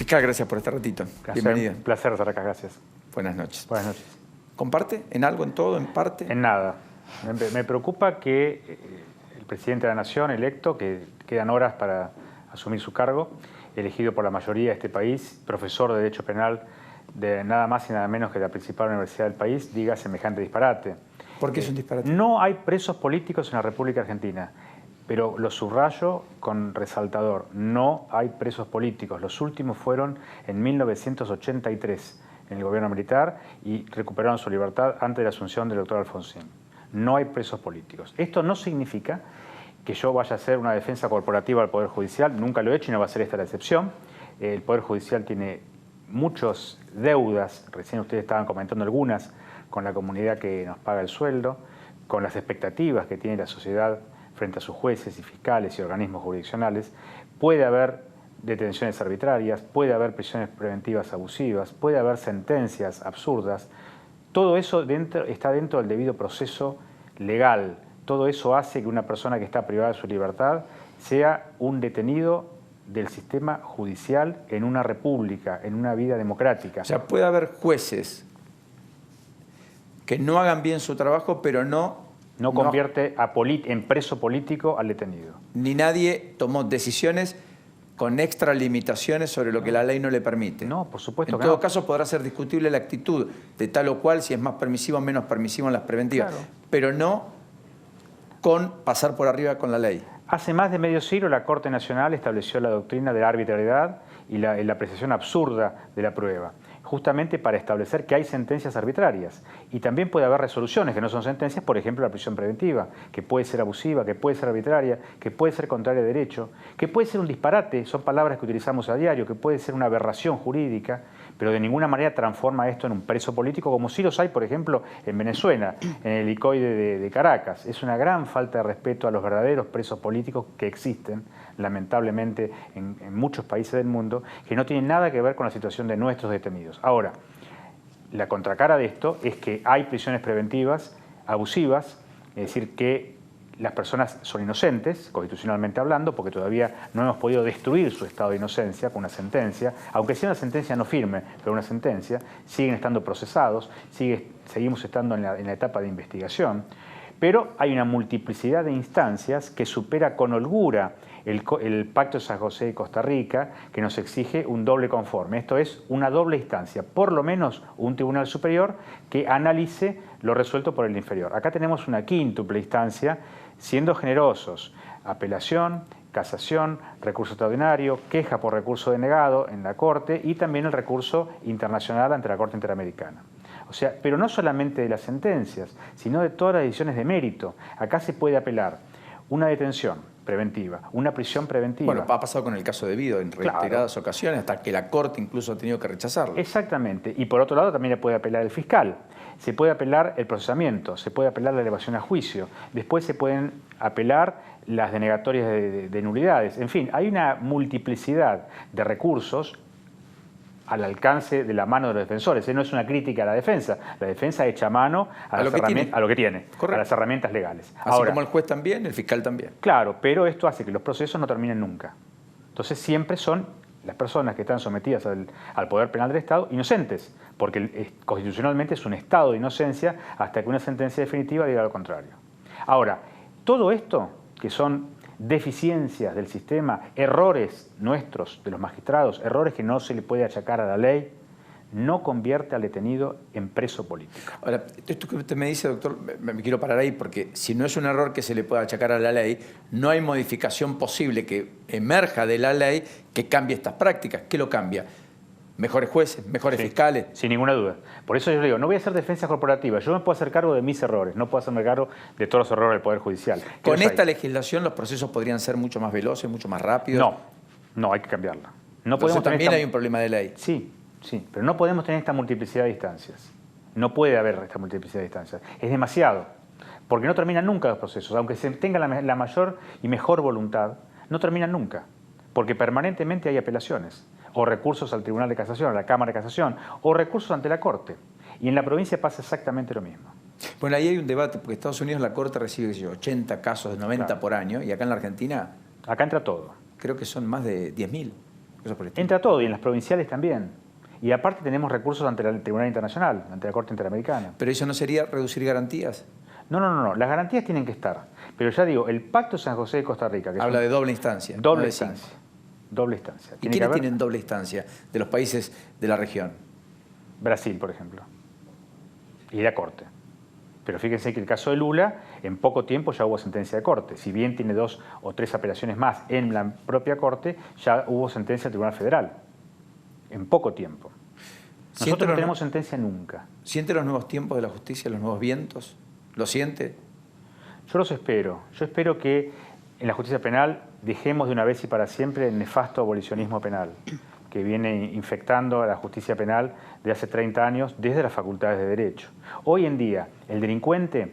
Fiscal, gracias por este ratito. Bienvenido. Un placer estar acá, gracias. Buenas noches. Buenas noches. ¿Comparte? ¿En algo, en todo, en parte? En nada. Me preocupa que el presidente de la Nación electo, que quedan horas para asumir su cargo, elegido por la mayoría de este país, profesor de Derecho Penal de nada más y nada menos que la principal universidad del país, diga semejante disparate. ¿Por qué es un disparate? No hay presos políticos en la República Argentina, pero lo subrayo con resaltador. No hay presos políticos. Los últimos fueron en 1983 en el gobierno militar y recuperaron su libertad antes de la asunción del doctor Alfonsín. No hay presos políticos. Esto no significa que yo vaya a hacer una defensa corporativa al Poder Judicial. Nunca lo he hecho y no va a ser esta la excepción. El Poder Judicial tiene muchas deudas, recién ustedes estaban comentando algunas, con la comunidad que nos paga el sueldo, con las expectativas que tiene la sociedad frente a sus jueces y fiscales y organismos jurisdiccionales. Puede haber detenciones arbitrarias, puede haber prisiones preventivas abusivas, puede haber sentencias absurdas. Todo eso está dentro del debido proceso legal. Todo eso hace que una persona que está privada de su libertad sea un detenido del sistema judicial en una república, en una vida democrática. O sea, puede haber jueces que no hagan bien su trabajo, pero no convierte en preso político al detenido. Ni nadie tomó decisiones con extra limitaciones sobre lo que la ley no le permite. No, por supuesto que no. En todo caso podrá ser discutible la actitud de tal o cual, si es más permisivo o menos permisivo en las preventivas, Claro. Pero no con pasar por arriba con la ley. Hace más de medio siglo la Corte Nacional estableció la doctrina de la arbitrariedad y la apreciación absurda de la prueba, justamente para establecer que hay sentencias arbitrarias. Y también puede haber resoluciones que no son sentencias, por ejemplo la prisión preventiva, que puede ser abusiva, que puede ser arbitraria, que puede ser contraria a derecho, que puede ser un disparate, son palabras que utilizamos a diario, que puede ser una aberración jurídica, pero de ninguna manera transforma esto en un preso político, como sí los hay, por ejemplo, en Venezuela, en el helicoide de Caracas. Es una gran falta de respeto a los verdaderos presos políticos que existen, lamentablemente, en muchos países del mundo, que no tienen nada que ver con la situación de nuestros detenidos. Ahora, la contracara de esto es que hay prisiones preventivas abusivas, es decir, que las personas son inocentes, constitucionalmente hablando, porque todavía no hemos podido destruir su estado de inocencia con una sentencia, aunque sea una sentencia no firme, pero una sentencia, siguen estando procesados, seguimos estando en la etapa de investigación, pero hay una multiplicidad de instancias que supera con holgura el Pacto de San José de Costa Rica, que nos exige un doble conforme. Esto es una doble instancia, por lo menos un tribunal superior que analice lo resuelto por el inferior. Acá tenemos una quíntuple instancia, siendo generosos: apelación, casación, recurso extraordinario, queja por recurso denegado en la Corte y también el recurso internacional ante la Corte Interamericana. O sea, pero no solamente de las sentencias, sino de todas las decisiones de mérito. Acá se puede apelar una detención preventiva, una prisión preventiva. Bueno, ha pasado con el caso debido en reiteradas ocasiones, hasta que la Corte incluso ha tenido que rechazarlo. Exactamente. Y por otro lado también le puede apelar el fiscal. Se puede apelar el procesamiento, se puede apelar la elevación a juicio. Después se pueden apelar las denegatorias de nulidades. En fin, hay una multiplicidad de recursos al alcance de la mano de los defensores. No es una crítica a la defensa echa mano a lo que tiene, a las herramientas legales. Así ahora, como el juez también, el fiscal también. Claro, pero esto hace que los procesos no terminen nunca. Entonces siempre son las personas que están sometidas al poder penal del Estado inocentes, porque constitucionalmente es un estado de inocencia hasta que una sentencia definitiva diga lo contrario. Ahora, todo esto, que son deficiencias del sistema, errores nuestros, de los magistrados, errores que no se le puede achacar a la ley, no convierte al detenido en preso político. Ahora, esto que usted me dice, doctor, me quiero parar ahí, porque si no es un error que se le pueda achacar a la ley, no hay modificación posible que emerja de la ley que cambie estas prácticas. ¿Qué lo cambia? Mejores jueces, mejores fiscales. Sin ninguna duda. Por eso yo digo, no voy a hacer defensa corporativa. Yo me puedo hacer cargo de mis errores, no puedo hacerme cargo de todos los errores del Poder Judicial. ¿Con esta legislación los procesos podrían ser mucho más veloces, mucho más rápidos? No, hay que cambiarla. Entonces también hay un problema de ley. Sí, pero no podemos tener esta multiplicidad de instancias. No puede haber esta multiplicidad de instancias. Es demasiado, porque no terminan nunca los procesos. Aunque se tenga la mayor y mejor voluntad, no terminan nunca, porque permanentemente hay apelaciones, o recursos al Tribunal de Casación, a la Cámara de Casación, o recursos ante la Corte. Y en la provincia pasa exactamente lo mismo. Bueno, ahí hay un debate, porque Estados Unidos la Corte recibe 80 casos, 90 por año, y acá en la Argentina... Acá entra todo. Creo que son más de 10.000. cosas por el estilo. Entra todo, y en las provinciales también. Y aparte tenemos recursos ante el Tribunal Internacional, ante la Corte Interamericana. ¿Pero eso no sería reducir garantías? No. Las garantías tienen que estar. Pero ya digo, el Pacto San José de Costa Rica... que habla de doble instancia. Doble instancia. Doble instancia. ¿Y quiénes tienen doble instancia de los países de la región? Brasil, por ejemplo. Y la Corte. Pero fíjense que el caso de Lula, en poco tiempo ya hubo sentencia de Corte. Si bien tiene 2 o 3 apelaciones más en la propia Corte, ya hubo sentencia del Tribunal Federal. En poco tiempo. Nosotros no tenemos sentencia nunca. ¿Siente los nuevos tiempos de la justicia, los nuevos vientos? ¿Lo siente? Yo los espero. Yo espero que en la justicia penal dejemos de una vez y para siempre el nefasto abolicionismo penal, que viene infectando a la justicia penal de hace 30 años desde las facultades de Derecho. Hoy en día, el delincuente,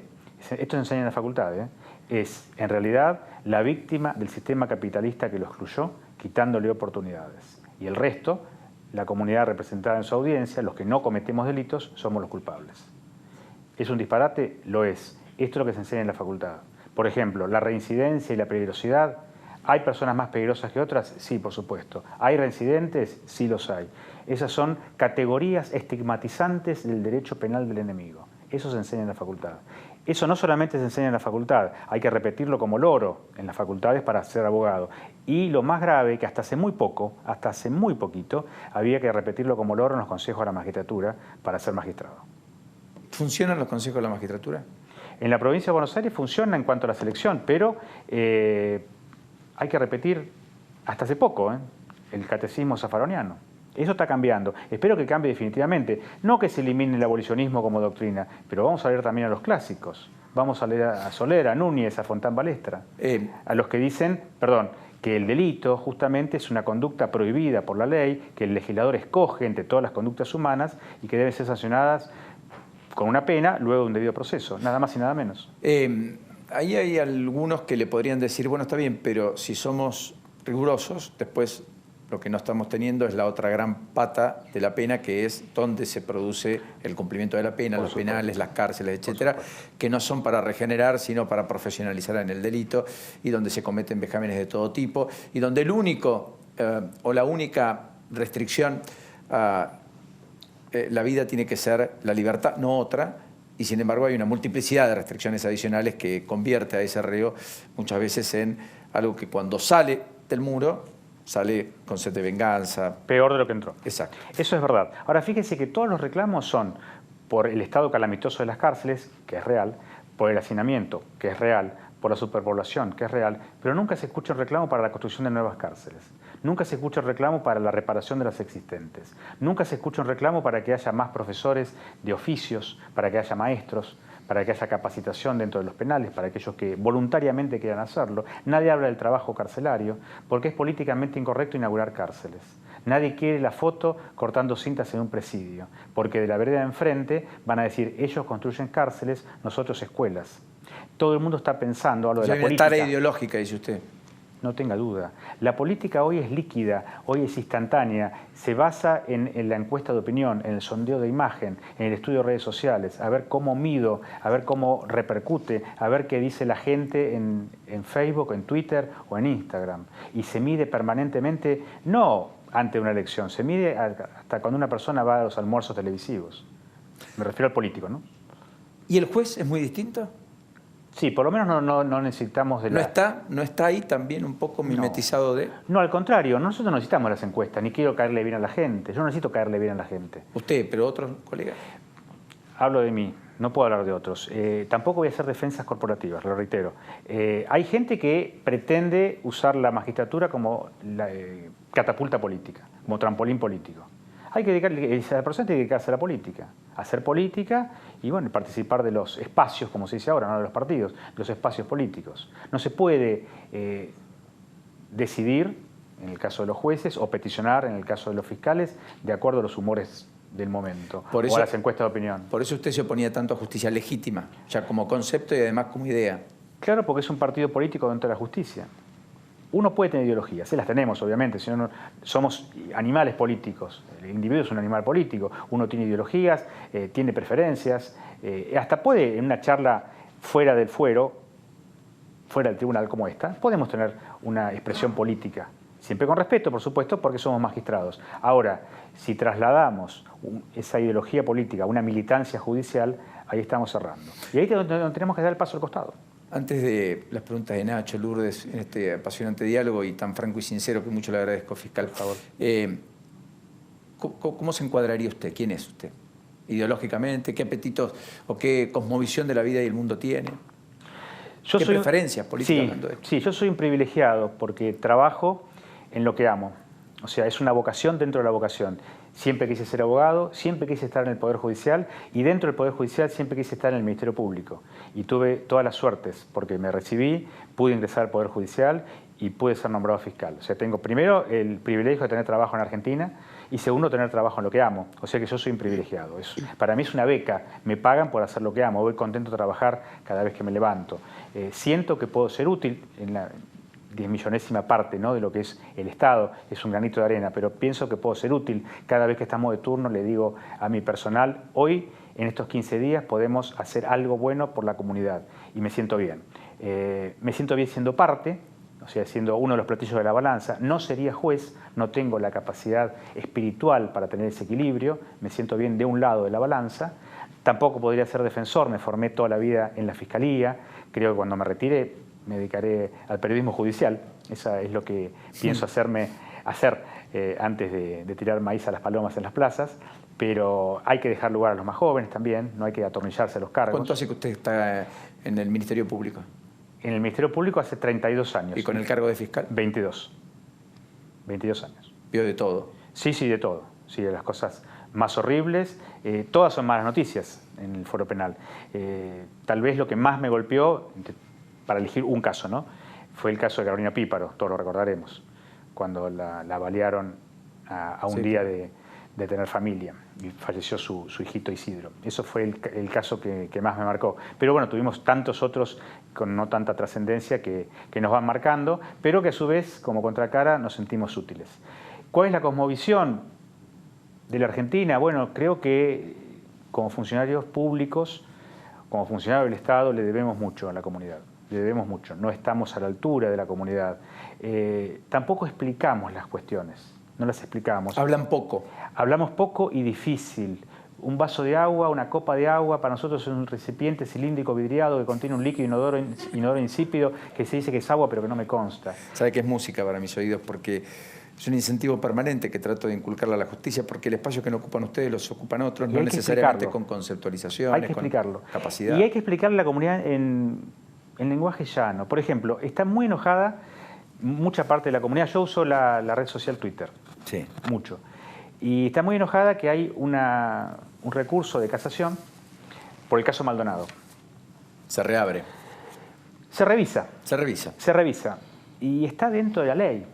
esto se enseña en la facultad, es en realidad la víctima del sistema capitalista que lo excluyó, quitándole oportunidades. Y el resto, la comunidad representada en su audiencia, los que no cometemos delitos, somos los culpables. ¿Es un disparate? Lo es. Esto es lo que se enseña en la facultad. Por ejemplo, la reincidencia y la peligrosidad. ¿Hay personas más peligrosas que otras? Sí, por supuesto. ¿Hay reincidentes? Sí los hay. Esas son categorías estigmatizantes del derecho penal del enemigo. Eso se enseña en la facultad. Eso no solamente se enseña en la facultad, hay que repetirlo como loro en las facultades para ser abogado. Y lo más grave, que hasta hace muy poquito, había que repetirlo como loro en los consejos de la magistratura para ser magistrado. ¿Funcionan los consejos de la magistratura? En la provincia de Buenos Aires funciona en cuanto a la selección, pero hay que repetir hasta hace poco el catecismo zaffaroniano. Eso está cambiando. Espero que cambie definitivamente. No que se elimine el abolicionismo como doctrina, pero vamos a leer también a los clásicos. Vamos a leer a Soler, a Núñez, a Fontán Balestra. A los que dicen, que el delito justamente es una conducta prohibida por la ley, que el legislador escoge entre todas las conductas humanas y que deben ser sancionadas con una pena luego de un debido proceso. Nada más y nada menos. Ahí hay algunos que le podrían decir, bueno, está bien, pero si somos rigurosos, después lo que no estamos teniendo es la otra gran pata de la pena, que es donde se produce el cumplimiento de la pena, los penales, las cárceles, etcétera, que no son para regenerar, sino para profesionalizar en el delito, y donde se cometen vejámenes de todo tipo, y donde el único o la única restricción a la vida tiene que ser la libertad, no otra, y sin embargo hay una multiplicidad de restricciones adicionales que convierte a ese reo muchas veces en algo que cuando sale del muro sale con sed de venganza. Peor de lo que entró. Exacto. Eso es verdad. Ahora fíjense que todos los reclamos son por el estado calamitoso de las cárceles, que es real, por el hacinamiento, que es real, por la superpoblación, que es real, pero nunca se escucha un reclamo para la construcción de nuevas cárceles. Nunca se escucha un reclamo para la reparación de las existentes. Nunca se escucha un reclamo para que haya más profesores de oficios, para que haya maestros, para que haya capacitación dentro de los penales, para aquellos que voluntariamente quieran hacerlo. Nadie habla del trabajo carcelario, porque es políticamente incorrecto inaugurar cárceles. Nadie quiere la foto cortando cintas en un presidio, porque de la vereda de enfrente van a decir, ellos construyen cárceles, nosotros escuelas. Todo el mundo está pensando a lo de la política. Hay una tarea ideológica, dice usted. No tenga duda. La política hoy es líquida, hoy es instantánea, se basa en la encuesta de opinión, en el sondeo de imagen, en el estudio de redes sociales, a ver cómo mido, a ver cómo repercute, a ver qué dice la gente en Facebook, en Twitter o en Instagram. Y se mide permanentemente, no ante una elección, se mide hasta cuando una persona va a los almuerzos televisivos. Me refiero al político, ¿no? ¿Y el juez es muy distinto? Sí, por lo menos no necesitamos de la... ¿No está ahí también un poco mimetizado de...? No, al contrario, nosotros no necesitamos las encuestas, ni quiero caerle bien a la gente. Yo no necesito caerle bien a la gente. ¿Usted, pero otros colegas? Hablo de mí, no puedo hablar de otros. Tampoco voy a hacer defensas corporativas, lo reitero. Hay gente que pretende usar la magistratura como catapulta política, como trampolín político. Hay que dedicarle, esa persona tiene que dedicarse a la política, a hacer política y bueno, participar de los espacios, como se dice ahora, no de los partidos, de los espacios políticos. No se puede decidir, en el caso de los jueces, o peticionar, en el caso de los fiscales, de acuerdo a los humores del momento, o a las encuestas de opinión. Por eso usted se oponía tanto a justicia legítima, ya como concepto y además como idea. Claro, porque es un partido político dentro de la justicia. Uno puede tener ideologías, las tenemos obviamente, si no, somos animales políticos, el individuo es un animal político, uno tiene ideologías, tiene preferencias, hasta puede en una charla fuera del fuero, fuera del tribunal como esta, podemos tener una expresión política, Siempre con respeto, por supuesto, porque somos magistrados. Ahora, si trasladamos esa ideología política a una militancia judicial, ahí estamos cerrando. Y ahí tenemos que dar el paso al costado. Antes de las preguntas de Nacho, Lourdes, en este apasionante diálogo y tan franco y sincero que mucho le agradezco, fiscal, por favor. ¿Cómo se encuadraría usted? ¿Quién es usted? Ideológicamente, ¿qué apetitos o qué cosmovisión de la vida y el mundo tiene? ¿Qué preferencias políticas? Sí, yo soy un privilegiado porque trabajo en lo que amo. O sea, es una vocación dentro de la vocación. Siempre quise ser abogado, siempre quise estar en el Poder Judicial y dentro del Poder Judicial siempre quise estar en el Ministerio Público. Y tuve todas las suertes porque me recibí, pude ingresar al Poder Judicial y pude ser nombrado fiscal. O sea, tengo primero el privilegio de tener trabajo en Argentina y segundo, tener trabajo en lo que amo. O sea que yo soy un privilegiado. Para mí es una beca, me pagan por hacer lo que amo. Voy contento de trabajar cada vez que me levanto. Siento que puedo ser útil en la 10.000.000ª parte, ¿no?, de lo que es el Estado, es un granito de arena, pero pienso que puedo ser útil. Cada vez que estamos de turno le digo a mi personal, hoy, en estos 15 días, podemos hacer algo bueno por la comunidad y me siento bien. Me siento bien siendo parte, o sea, siendo uno de los platillos de la balanza. No sería juez, no tengo la capacidad espiritual para tener ese equilibrio, me siento bien de un lado de la balanza. Tampoco podría ser defensor, me formé toda la vida en la Fiscalía, creo que cuando me retire me dedicaré al periodismo judicial, eso es lo que pienso hacer antes de tirar maíz a las palomas en las plazas, pero hay que dejar lugar a los más jóvenes también, no hay que atornillarse a los cargos. ¿Cuánto hace que usted está en el Ministerio Público? En el Ministerio Público hace 32 años. ¿Y con el cargo de fiscal? 22 años. ¿Vio de todo? Sí, de todo. Sí, de las cosas más horribles. Todas son malas noticias en el foro penal. Tal vez lo que más me golpeó, para elegir un caso, ¿no?, fue el caso de Carolina Píparo, todos lo recordaremos, cuando la balearon a un día de tener familia y falleció su hijito Isidro. Eso fue el caso que más me marcó. Pero bueno, tuvimos tantos otros con no tanta trascendencia que nos van marcando, pero que a su vez, como contracara, nos sentimos útiles. ¿Cuál es la cosmovisión de la Argentina? Bueno, creo que como funcionarios públicos, como funcionarios del Estado, le debemos mucho a la comunidad. Le debemos mucho, no estamos a la altura de la comunidad. Tampoco explicamos las cuestiones, no las explicamos. ¿Hablan poco? Hablamos poco y difícil. Un vaso de agua, una copa de agua, para nosotros es un recipiente cilíndrico vidriado que contiene un líquido inodoro insípido que se dice que es agua pero que no me consta. ¿Sabe qué es música para mis oídos? Porque es un incentivo permanente que trato de inculcarle a la justicia, porque el espacio que no ocupan ustedes los ocupan otros, no necesariamente con conceptualizaciones, hay que explicarlo. Con capacidad. Y hay que explicarle a la comunidad en lenguaje llano. Por ejemplo, está muy enojada mucha parte de la comunidad. Yo uso la red social Twitter, sí, mucho. Y está muy enojada que hay un recurso de casación por el caso Maldonado. Se reabre. Se revisa. Se revisa. Se revisa. Y está dentro de la ley.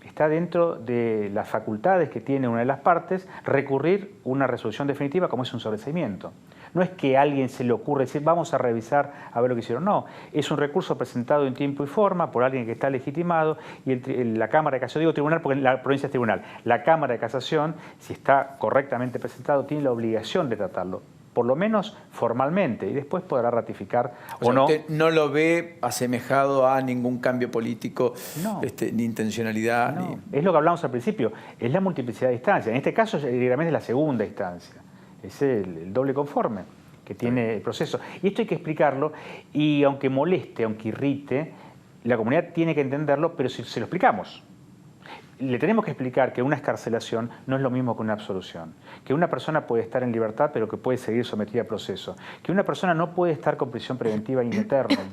Está dentro de las facultades que tiene una de las partes recurrir una resolución definitiva como es un sobreseimiento. No es que a alguien se le ocurre decir vamos a revisar a ver lo que hicieron. No, es un recurso presentado en tiempo y forma por alguien que está legitimado y la Cámara de Casación, digo tribunal porque la provincia es tribunal, la Cámara de Casación, si está correctamente presentado, tiene la obligación de tratarlo, por lo menos formalmente, y después podrá ratificar o no. Usted no lo ve asemejado a ningún cambio político, no, ni intencionalidad. No. Es lo que hablamos al principio, es la multiplicidad de instancias. En este caso, directamente es la segunda instancia. Es el doble conforme que tiene el proceso. Y esto hay que explicarlo, y aunque moleste, aunque irrite, la comunidad tiene que entenderlo, pero si se lo explicamos. Le tenemos que explicar que una excarcelación no es lo mismo que una absolución, que una persona puede estar en libertad pero que puede seguir sometida a proceso, que una persona no puede estar con prisión preventiva in eternum,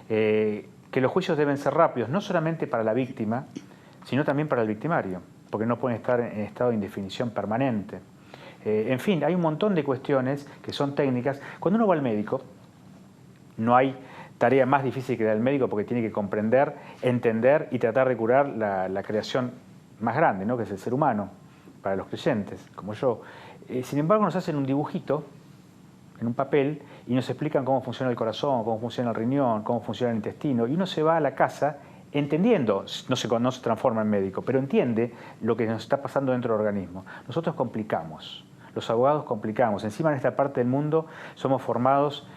que los juicios deben ser rápidos, no solamente para la víctima, sino también para el victimario, porque no pueden estar en estado de indefinición permanente. En fin, hay un montón de cuestiones que son técnicas. Cuando uno va al médico, no hay tarea más difícil que la del médico porque tiene que comprender, entender y tratar de curar la creación más grande, ¿no?, que es el ser humano, para los creyentes, como yo. Sin embargo, nos hacen un dibujito en un papel y nos explican cómo funciona el corazón, cómo funciona el riñón, cómo funciona el intestino, y uno se va a la casa entendiendo, no se transforma en médico, pero entiende lo que nos está pasando dentro del organismo. Nosotros complicamos, los abogados complicamos. Encima en esta parte del mundo somos formados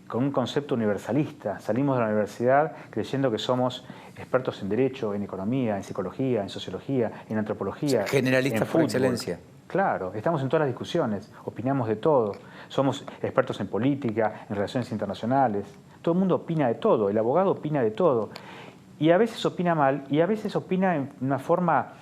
con un concepto universalista. Salimos de la universidad creyendo que somos expertos en derecho, en economía, en psicología, en sociología, en antropología, generalistas en por fútbol. excelencia. Claro, estamos en todas las discusiones, opinamos de todo, somos expertos en política, en relaciones internacionales, todo el mundo opina de todo, el abogado opina de todo, y a veces opina mal, y a veces opina en una forma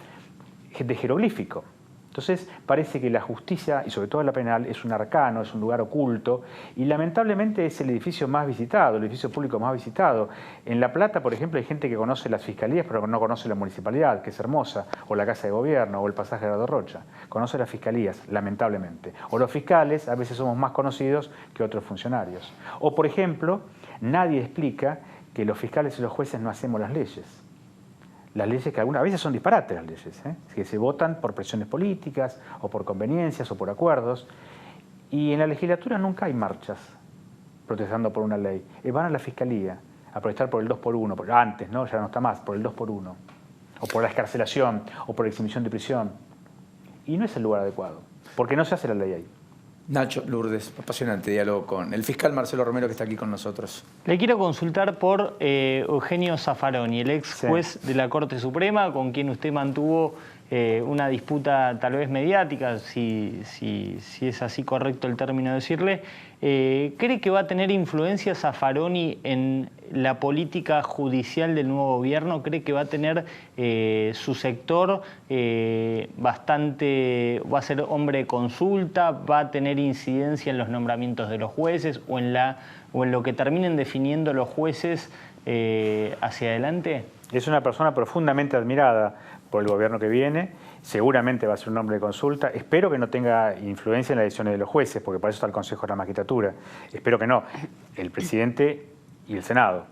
de jeroglífico. Entonces parece que la justicia, y sobre todo la penal, es un arcano, es un lugar oculto, y lamentablemente es el edificio más visitado, el edificio público más visitado. En La Plata, por ejemplo, hay gente que conoce las fiscalías, pero no conoce la municipalidad, que es hermosa, o la Casa de Gobierno, o el pasaje de Gerardo Rocha. Conoce las fiscalías, lamentablemente. O los fiscales, a veces somos más conocidos que otros funcionarios. O, por ejemplo, nadie explica que los fiscales y los jueces no hacemos las leyes. Las leyes que algunas veces son disparates, las leyes, que se votan por presiones políticas o por conveniencias o por acuerdos. Y en la legislatura nunca hay marchas protestando por una ley. Van a la fiscalía a protestar por el 2x1, antes, ¿no? Ya no está más, por el 2x1, o por la excarcelación, o por la exhibición de prisión. Y no es el lugar adecuado, porque no se hace la ley ahí. Nacho, Lourdes, apasionante diálogo con el fiscal Marcelo Romero, que está aquí con nosotros. Le quiero consultar por Eugenio Zaffaroni, el ex juez de la Corte Suprema, con quien usted mantuvo una disputa tal vez mediática, si es así correcto el término decirle. ¿Cree que va a tener influencia Zaffaroni en la política judicial del nuevo gobierno? ¿Cree que va a tener su sector va a ser hombre de consulta, va a tener incidencia en los nombramientos de los jueces o en lo que terminen definiendo los jueces hacia adelante? Es una persona profundamente admirada por el gobierno que viene, seguramente va a ser un hombre de consulta. Espero que no tenga influencia en las decisiones de los jueces, porque para eso está el Consejo de la Magistratura. Espero que no. El presidente y el Senado,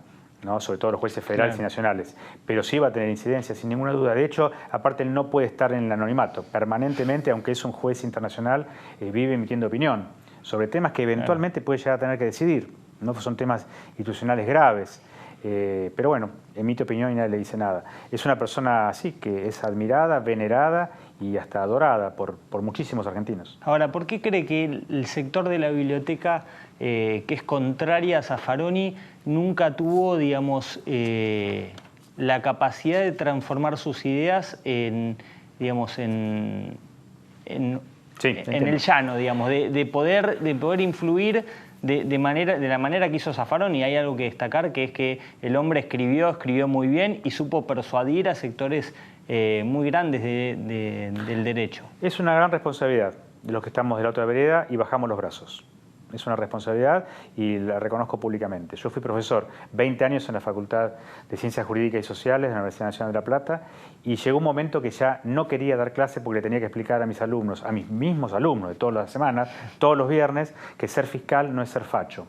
¿no? Sobre todo los jueces federales y nacionales. Pero sí va a tener incidencia, sin ninguna duda. De hecho, aparte él no puede estar en el anonimato. Permanentemente, aunque es un juez internacional, vive emitiendo opinión sobre temas que eventualmente puede llegar a tener que decidir. No son temas institucionales graves. Pero bueno, emite opinión y nadie le dice nada. Es una persona así, que es admirada, venerada y hasta adorada por muchísimos argentinos. Ahora, ¿por qué cree que el sector de la biblioteca, que es contraria a Zaffaroni, nunca tuvo, digamos, la capacidad de transformar sus ideas en el llano, digamos, de poder influir de la manera que hizo Zaffaroni? Hay algo que destacar, que es que el hombre escribió muy bien y supo persuadir a sectores muy grandes del derecho. Es una gran responsabilidad de los que estamos de la otra vereda y bajamos los brazos. Es una responsabilidad y la reconozco públicamente. Yo fui profesor 20 años en la Facultad de Ciencias Jurídicas y Sociales de la Universidad Nacional de La Plata, y llegó un momento que ya no quería dar clase porque le tenía que explicar a mis alumnos, a mis mismos alumnos de todas las semanas, todos los viernes, que ser fiscal no es ser facho,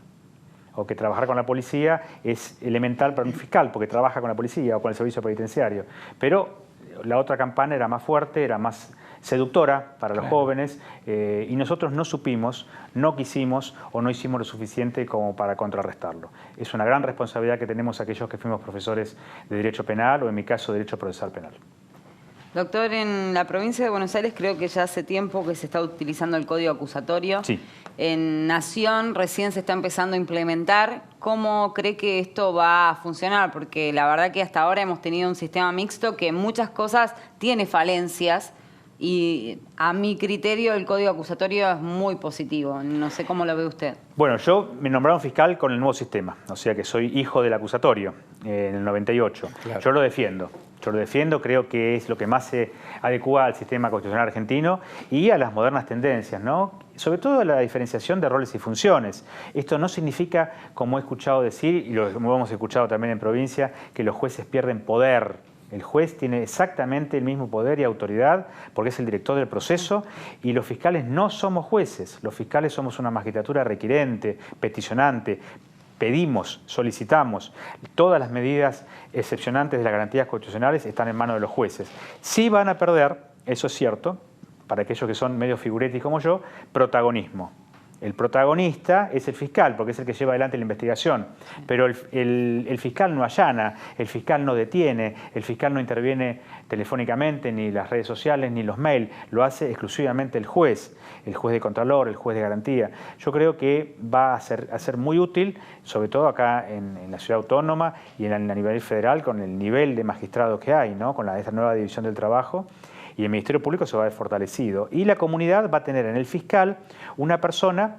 o que trabajar con la policía es elemental para un fiscal porque trabaja con la policía o con el servicio penitenciario. Pero la otra campana era más fuerte, era más seductora para los jóvenes, y nosotros no supimos, no quisimos o no hicimos lo suficiente como para contrarrestarlo. Es una gran responsabilidad que tenemos aquellos que fuimos profesores de Derecho Penal o, en mi caso, Derecho Procesal Penal. Doctor, en la provincia de Buenos Aires creo que ya hace tiempo que se está utilizando el código acusatorio. Sí. En Nación recién se está empezando a implementar. ¿Cómo cree que esto va a funcionar? Porque la verdad que hasta ahora hemos tenido un sistema mixto que en muchas cosas tiene falencias, y a mi criterio el código acusatorio es muy positivo. No sé cómo lo ve usted. Bueno, yo me nombraron fiscal con el nuevo sistema, o sea que soy hijo del acusatorio en el 98. Claro. Yo lo defiendo, creo que es lo que más se adecua al sistema constitucional argentino y a las modernas tendencias, ¿no? Sobre todo a la diferenciación de roles y funciones. Esto no significa, como he escuchado decir, y lo hemos escuchado también en provincia, que los jueces pierden poder. El juez tiene exactamente el mismo poder y autoridad porque es el director del proceso, y los fiscales no somos jueces. Los fiscales somos una magistratura requirente, peticionante. Pedimos, solicitamos. Todas las medidas excepcionantes de las garantías constitucionales están en manos de los jueces. Sí van a perder, eso es cierto, para aquellos que son medio figuretti como yo, protagonismo. El protagonista es el fiscal, porque es el que lleva adelante la investigación. Pero el fiscal no allana, el fiscal no detiene, el fiscal no interviene telefónicamente, ni las redes sociales, ni los mails. Lo hace exclusivamente el juez de contralor, el juez de garantía. Yo creo que va a ser muy útil, sobre todo acá en la ciudad autónoma y a nivel federal, con el nivel de magistrados que hay, ¿no? Con esta nueva división del trabajo. Y el Ministerio Público se va a ver fortalecido. Y la comunidad va a tener en el fiscal una persona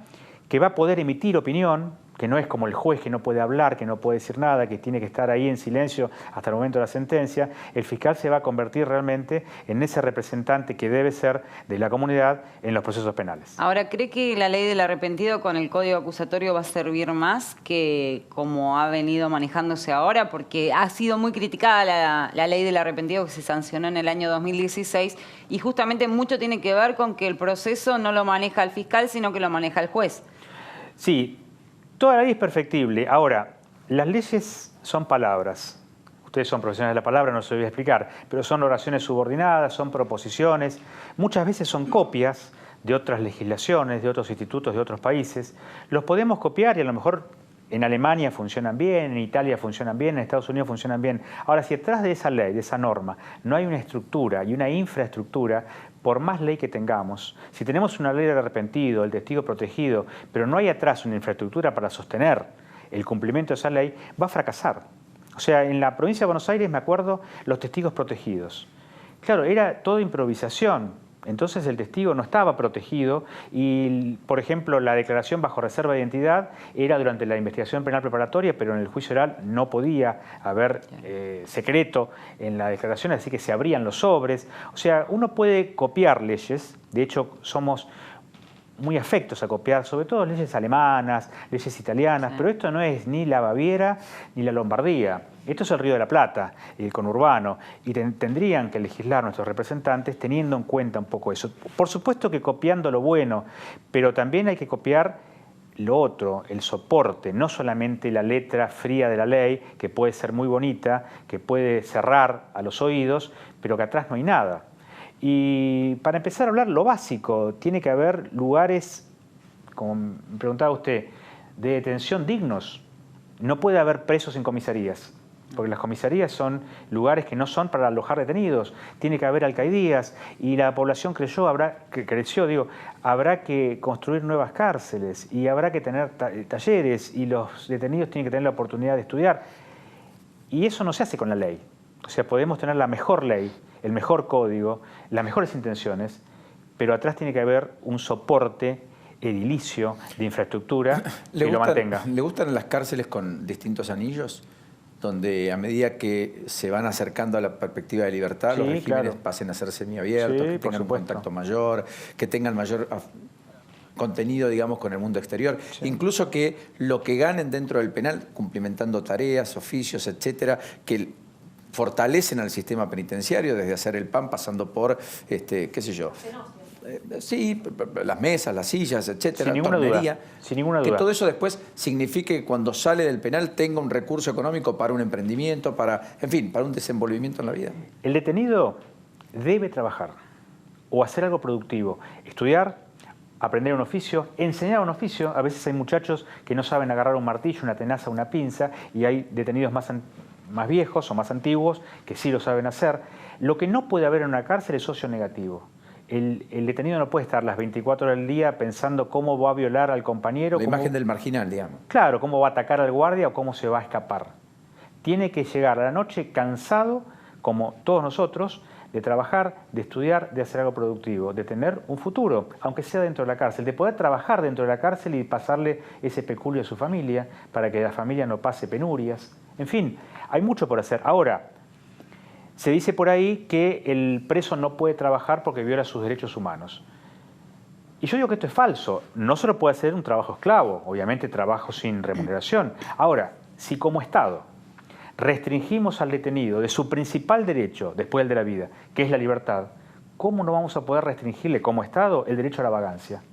que va a poder emitir opinión, que no es como el juez que no puede hablar, que no puede decir nada, que tiene que estar ahí en silencio hasta el momento de la sentencia. El fiscal se va a convertir realmente en ese representante que debe ser de la comunidad en los procesos penales. Ahora, ¿cree que la ley del arrepentido con el código acusatorio va a servir más que como ha venido manejándose ahora? Porque ha sido muy criticada la ley del arrepentido que se sancionó en el año 2016 y justamente mucho tiene que ver con que el proceso no lo maneja el fiscal, sino que lo maneja el juez. Sí. Toda la ley es perfectible. Ahora, las leyes son palabras. Ustedes son profesionales de la palabra, no se lo voy a explicar, pero son oraciones subordinadas, son proposiciones, muchas veces son copias de otras legislaciones, de otros institutos, de otros países. Los podemos copiar y a lo mejor en Alemania funcionan bien, en Italia funcionan bien, en Estados Unidos funcionan bien. Ahora, si detrás de esa ley, de esa norma, no hay una estructura y una infraestructura, por más ley que tengamos, si tenemos una ley del arrepentido, el testigo protegido, pero no hay atrás una infraestructura para sostener el cumplimiento de esa ley, va a fracasar. O sea, en la provincia de Buenos Aires, me acuerdo, los testigos protegidos. Claro, era todo improvisación. Entonces el testigo no estaba protegido y, por ejemplo, la declaración bajo reserva de identidad era durante la investigación penal preparatoria, pero en el juicio oral no podía haber secreto en la declaración, así que se abrían los sobres. O sea, uno puede copiar leyes, de hecho somos muy afectos a copiar, sobre todo leyes alemanas, leyes italianas, sí. Pero esto no es ni la Baviera ni la Lombardía. Esto es el Río de la Plata, el conurbano, y tendrían que legislar nuestros representantes teniendo en cuenta un poco eso. Por supuesto que copiando lo bueno, pero también hay que copiar lo otro, el soporte, no solamente la letra fría de la ley, que puede ser muy bonita, que puede cerrar a los oídos, pero que atrás no hay nada. Y para empezar a hablar, lo básico, tiene que haber lugares, como me preguntaba usted, de detención dignos. No puede haber presos en comisarías, porque las comisarías son lugares que no son para alojar detenidos. Tiene que haber alcaidías y la población creció, habrá que construir nuevas cárceles y habrá que tener talleres y los detenidos tienen que tener la oportunidad de estudiar. Y eso no se hace con la ley. O sea, podemos tener la mejor ley, el mejor código, las mejores intenciones, pero atrás tiene que haber un soporte edilicio de infraestructura que lo mantenga. ¿Le gustan las cárceles con distintos anillos? Donde a medida que se van acercando a la perspectiva de libertad, los regímenes pasen a ser semiabiertos, que tengan un contacto mayor, que tengan mayor contenido, digamos, con el mundo exterior. Sí. Incluso que lo que ganen dentro del penal, cumplimentando tareas, oficios, etcétera, que fortalecen al sistema penitenciario, desde hacer el pan, pasando por, qué sé yo. Sí, las mesas, las sillas, etcétera, sin ninguna duda. Sin ninguna duda. Que todo eso después signifique que cuando sale del penal tenga un recurso económico para un emprendimiento, para, en fin, para un desenvolvimiento en la vida. El detenido debe trabajar o hacer algo productivo, estudiar, aprender un oficio, enseñar un oficio. A veces hay muchachos que no saben agarrar un martillo, una tenaza, una pinza, y hay detenidos más viejos o más antiguos que sí lo saben hacer. Lo que no puede haber en una cárcel es socio negativo. El detenido no puede estar las 24 horas del día pensando cómo va a violar al compañero. La imagen del marginal, digamos. Claro, cómo va a atacar al guardia o cómo se va a escapar. Tiene que llegar a la noche cansado, como todos nosotros, de trabajar, de estudiar, de hacer algo productivo, de tener un futuro, aunque sea dentro de la cárcel, de poder trabajar dentro de la cárcel y pasarle ese peculio a su familia para que la familia no pase penurias. En fin, hay mucho por hacer. Ahora, se dice por ahí que el preso no puede trabajar porque viola sus derechos humanos. Y yo digo que esto es falso. No se lo puede hacer un trabajo esclavo, obviamente trabajo sin remuneración. Ahora, si como Estado restringimos al detenido de su principal derecho después del de la vida, que es la libertad, ¿cómo no vamos a poder restringirle como Estado el derecho a la vagancia?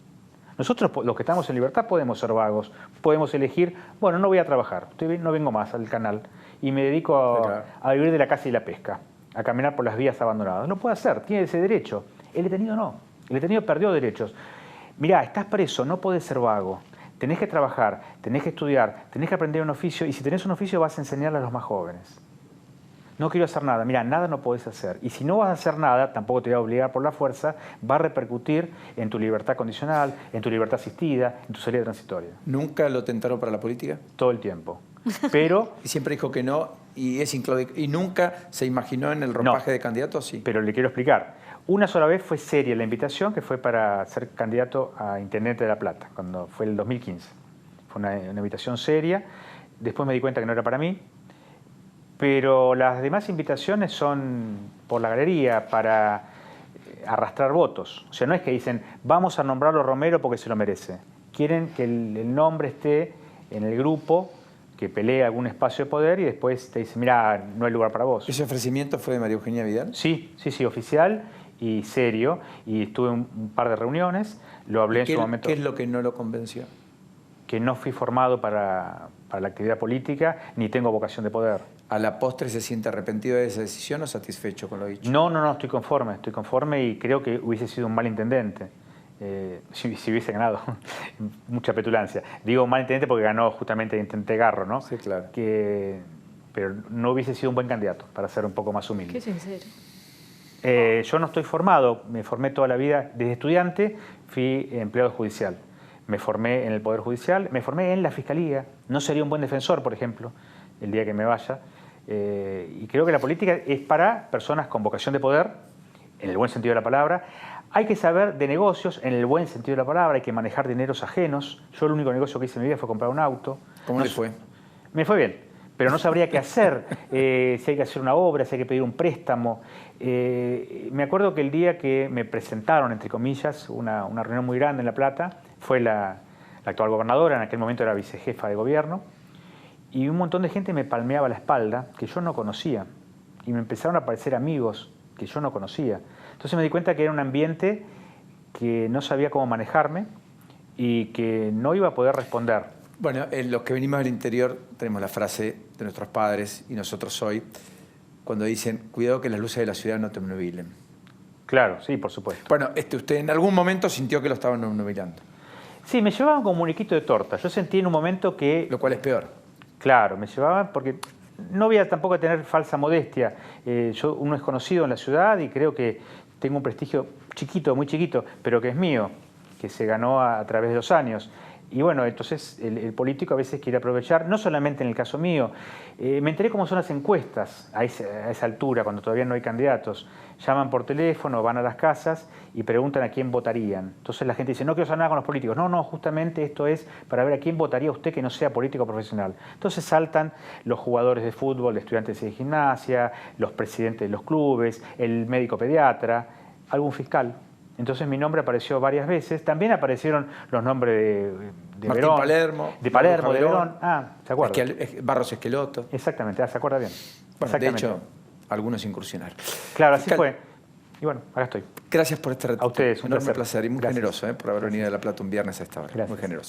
Nosotros, los que estamos en libertad, podemos ser vagos, podemos elegir, bueno, no voy a trabajar, no vengo más al canal y me dedico a vivir de la caza y la pesca, a caminar por las vías abandonadas. No puede hacer, tiene ese derecho. El detenido no, el detenido perdió derechos. mirá, estás preso, no podés ser vago. Tenés que trabajar, tenés que estudiar, tenés que aprender un oficio y si tenés un oficio vas a enseñarle a los más jóvenes. No quiero hacer nada. Mira, nada no podés hacer. Y si no vas a hacer nada, tampoco te voy a obligar por la fuerza, va a repercutir en tu libertad condicional, en tu libertad asistida, en tu salida transitoria. ¿Nunca lo tentaron para la política? Todo el tiempo. Pero... Y siempre dijo que no y nunca se imaginó en el ropaje de candidato, sí. Pero le quiero explicar. Una sola vez fue seria la invitación, que fue para ser candidato a Intendente de La Plata, cuando fue el 2015. Fue una invitación seria. Después me di cuenta que no era para mí. Pero las demás invitaciones son por la galería, para arrastrar votos. O sea, no es que dicen, vamos a nombrarlo Romero porque se lo merece. Quieren que el nombre esté en el grupo que pelea algún espacio de poder y después te dicen, mira, no hay lugar para vos. ¿Ese ofrecimiento fue de María Eugenia Vidal? Sí, oficial y serio. Y estuve en un par de reuniones, lo hablé en su momento. ¿Qué es lo que no lo convenció? Que no fui formado para la actividad política, ni tengo vocación de poder. ¿A la postre se siente arrepentido de esa decisión o satisfecho con lo dicho? No, estoy conforme y creo que hubiese sido un mal intendente. Si hubiese ganado, mucha petulancia. Digo mal intendente porque ganó justamente el intendente Garro, ¿no? Sí, claro. Pero no hubiese sido un buen candidato, para ser un poco más humilde. Qué sincero. Yo no estoy formado, me formé toda la vida. Desde estudiante fui empleado judicial. Me formé en el Poder Judicial, me formé en la Fiscalía. No sería un buen defensor, por ejemplo, el día que me vaya. Y creo que la política es para personas con vocación de poder, en el buen sentido de la palabra. Hay que saber de negocios, en el buen sentido de la palabra, hay que manejar dineros ajenos. Yo el único negocio que hice en mi vida fue comprar un auto. ¿Cómo le fue? Me fue bien, pero no sabría qué hacer, si hay que hacer una obra, si hay que pedir un préstamo. Me acuerdo que el día que me presentaron, entre comillas, una reunión muy grande en La Plata, fue la actual gobernadora, en aquel momento era vicejefa de gobierno, y un montón de gente me palmeaba la espalda, que yo no conocía, y me empezaron a aparecer amigos que yo no conocía. Entonces me di cuenta que era un ambiente que no sabía cómo manejarme y que no iba a poder responder. Bueno, los que venimos del interior tenemos la frase de nuestros padres y nosotros hoy, cuando dicen, cuidado que las luces de la ciudad no te obnubilen. Claro, sí, por supuesto. Bueno, usted en algún momento sintió que lo estaban obnubilando. Sí, me llevaban como muñequito de torta. Yo sentí en un momento que... Lo cual es peor. Claro, me llevaban porque no voy a tampoco tener falsa modestia. Uno es conocido en la ciudad y creo que tengo un prestigio chiquito, muy chiquito, pero que es mío, que se ganó a través de los años. Y bueno, entonces el político a veces quiere aprovechar, no solamente en el caso mío. Me enteré cómo son las encuestas a esa altura, cuando todavía no hay candidatos. Llaman por teléfono, van a las casas y preguntan a quién votarían. Entonces la gente dice, no quiero saber nada con los políticos. No, justamente esto es para ver a quién votaría usted que no sea político profesional. Entonces saltan los jugadores de fútbol, de estudiantes de gimnasia, los presidentes de los clubes, el médico pediatra, algún fiscal. Entonces mi nombre apareció varias veces. También aparecieron los nombres de Martín Verón. Palermo. De Palermo, de Verón. ¿Se acuerda? Barros Esqueloto. Exactamente, se acuerda bien. Bueno, de hecho, algunos incursionaron. Claro, así fue. Y bueno, acá estoy. Gracias por este ratito. A ustedes, un enorme placer y muy Gracias. generoso por haber venido de La Plata un viernes a esta hora. Gracias. Muy generoso.